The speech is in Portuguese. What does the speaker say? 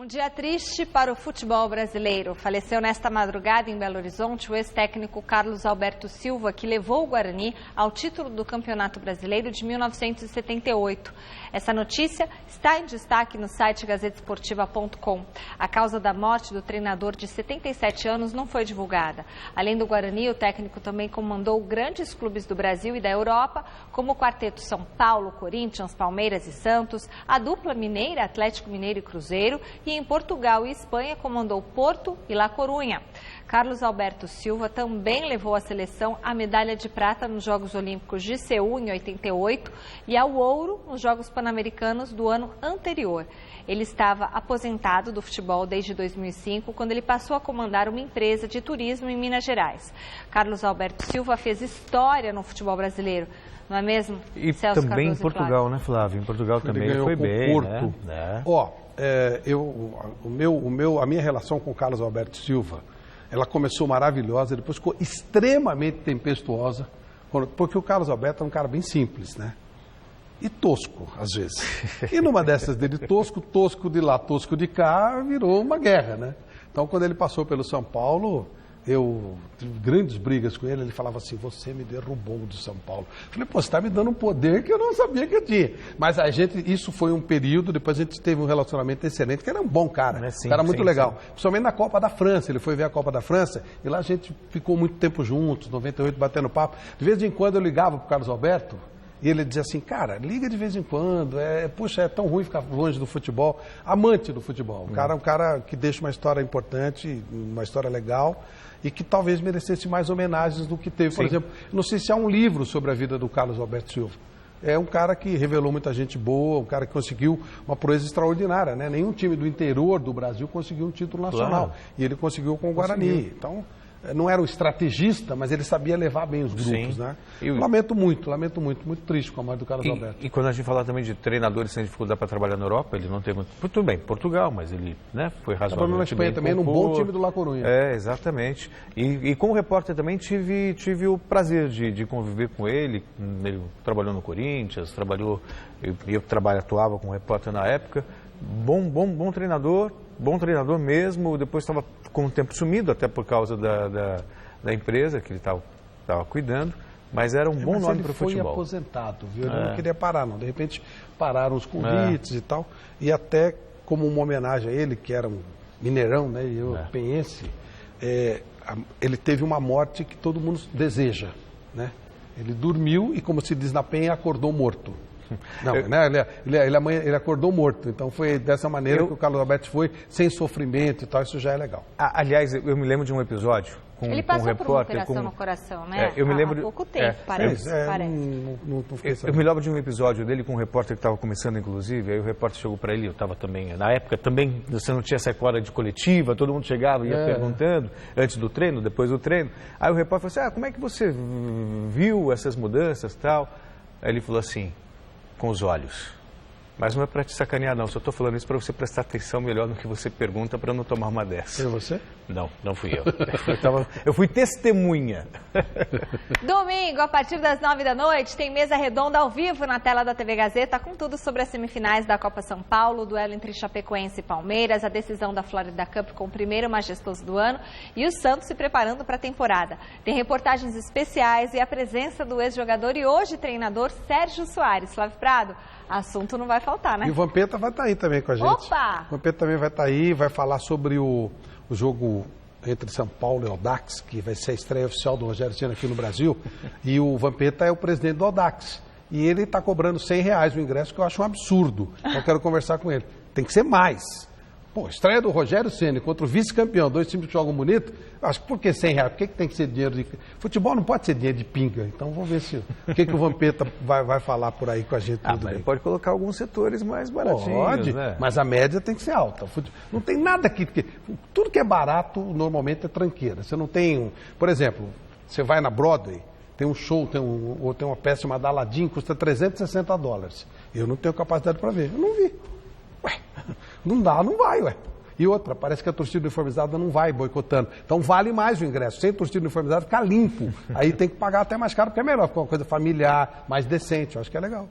Dia triste para o futebol brasileiro. Faleceu nesta madrugada em Belo Horizonte o ex-técnico Carlos Alberto Silva, que levou o Guarani ao título do Campeonato Brasileiro de 1978. Essa notícia está em destaque no site gazetesportiva.com. A causa da morte do treinador de 77 anos não foi divulgada. Além do Guarani, o técnico também comandou grandes clubes do Brasil e da Europa, como o quarteto São Paulo, Corinthians, Palmeiras e Santos, a dupla mineira, Atlético Mineiro e Cruzeiro, e em Portugal e Espanha comandou Porto e La Corunha. Carlos Alberto Silva também levou a seleção à medalha de prata nos Jogos Olímpicos de Seul, em 88, e ao ouro nos Jogos Pan-Americanos do ano anterior. Ele estava aposentado do futebol desde 2005, quando ele passou a comandar uma empresa de turismo em Minas Gerais. Carlos Alberto Silva fez história no futebol brasileiro, não é mesmo, E Celso também Cardoso em Portugal, né, Flávio? Em Portugal também foi bem, Porto. né? A minha relação com o Carlos Alberto Silva, ela começou maravilhosa, depois ficou extremamente tempestuosa, porque o Carlos Alberto é um cara bem simples, né? E tosco, às vezes. E numa dessas dele, tosco de lá, tosco de cá, virou uma guerra, né? Então, quando ele passou pelo São Paulo, eu tive grandes brigas com ele, ele falava assim, você me derrubou do São Paulo. Eu falei, pô, você está me dando um poder que eu não sabia que eu tinha. Mas isso foi um período, depois a gente teve um relacionamento excelente, que era um bom cara, Sim, cara muito legal. Sim. Principalmente na Copa da França, ele foi ver a Copa da França, e lá a gente ficou muito tempo juntos, 98, batendo papo. De vez em quando eu ligava para o Carlos Alberto, e ele dizia assim, cara, liga de vez em quando, puxa, é tão ruim ficar longe do futebol. Amante do futebol, um cara que deixa uma história importante, uma história legal, e que talvez merecesse mais homenagens do que teve. Por exemplo, não sei se há um livro sobre a vida do Carlos Alberto Silva. É um cara que revelou muita gente boa, um cara que conseguiu uma proeza extraordinária, né? Nenhum time do interior do Brasil conseguiu um título nacional. Claro. E ele conseguiu com o Guarani. Então, não era um estrategista, mas ele sabia levar bem os grupos, né? Lamento muito, muito triste com a morte do Carlos Alberto. E quando a gente fala também de treinadores sem dificuldade para trabalhar na Europa, ele não teve... Tudo bem, Portugal, mas ele, né, foi razoavelmente na Espanha também, num bom time do La Corunha. Exatamente. E como repórter também tive o prazer de conviver com ele. Ele trabalhou no Corinthians, eu atuava como repórter na época. Bom treinador mesmo, depois estava com o tempo sumido, até por causa da empresa que ele estava cuidando, mas era um bom nome para o futebol. Ele foi aposentado, viu? Ele não queria parar, não. De repente pararam os convites e tal, e até como uma homenagem a ele, que era um mineirão, né, e eu penhense, ele teve uma morte que todo mundo deseja, né? Ele dormiu e, como se diz na Penha, acordou morto. Não, ele acordou morto, então foi dessa maneira que o Carlos Alberto foi, sem sofrimento e tal, isso já é legal. Aliás, eu me lembro de um episódio com um repórter... Ele passou por uma operação no coração, né? Eu me lembro há pouco tempo, parece. Eu me lembro de um episódio dele com um repórter que estava começando, inclusive, aí o repórter chegou para ele, eu estava também, na época também, você não tinha essa hora de coletiva, todo mundo chegava e ia perguntando, antes do treino, depois do treino, aí o repórter falou assim, como é que você viu essas mudanças e tal? Aí ele falou assim, com os olhos. Mas não é para te sacanear, não. Só estou falando isso para você prestar atenção melhor no que você pergunta para não tomar uma dessa. Foi você? Não fui eu. Eu fui testemunha. Domingo, a partir das 9 da noite, tem mesa redonda ao vivo na tela da TV Gazeta, com tudo sobre as semifinais da Copa São Paulo, o duelo entre Chapecoense e Palmeiras, a decisão da Florida Cup com o primeiro majestoso do ano e o Santos se preparando para a temporada. Tem reportagens especiais e a presença do ex-jogador e hoje treinador Sérgio Soares. Flávio Prado, assunto não vai faltar, né? E o Vampeta vai estar aí também com a gente. Opa! O Vampeta também vai estar aí, vai falar sobre o jogo entre São Paulo e Audax, que vai ser a estreia oficial do Rogério Ceni aqui no Brasil. E o Vampeta é o presidente do Audax. E ele está cobrando R$100 o ingresso, que eu acho um absurdo. Eu quero conversar com ele. Tem que ser mais. Pô, estreia do Rogério Ceni contra o vice-campeão, 2 times que jogam bonito, acho que por que R$100? Por que tem que ser dinheiro de... Futebol não pode ser dinheiro de pinga, então vamos ver o que o Vampeta vai falar por aí com a gente. Mas ele pode colocar alguns setores mais baratinhos, pode, né? Mas a média tem que ser alta. Não tem nada aqui, tudo que é barato normalmente é tranqueira. Você não tem, por exemplo, você vai na Broadway, tem um show, tem uma peça chamada Aladdin, custa $360. Eu não tenho capacidade para ver, eu não vi. Ué, não dá, não vai, ué. E outra, parece que a torcida uniformizada não vai boicotando. Então vale mais o ingresso. Sem torcida uniformizada fica limpo. Aí tem que pagar até mais caro, porque é melhor, ficar uma coisa familiar, mais decente. Eu acho que é legal.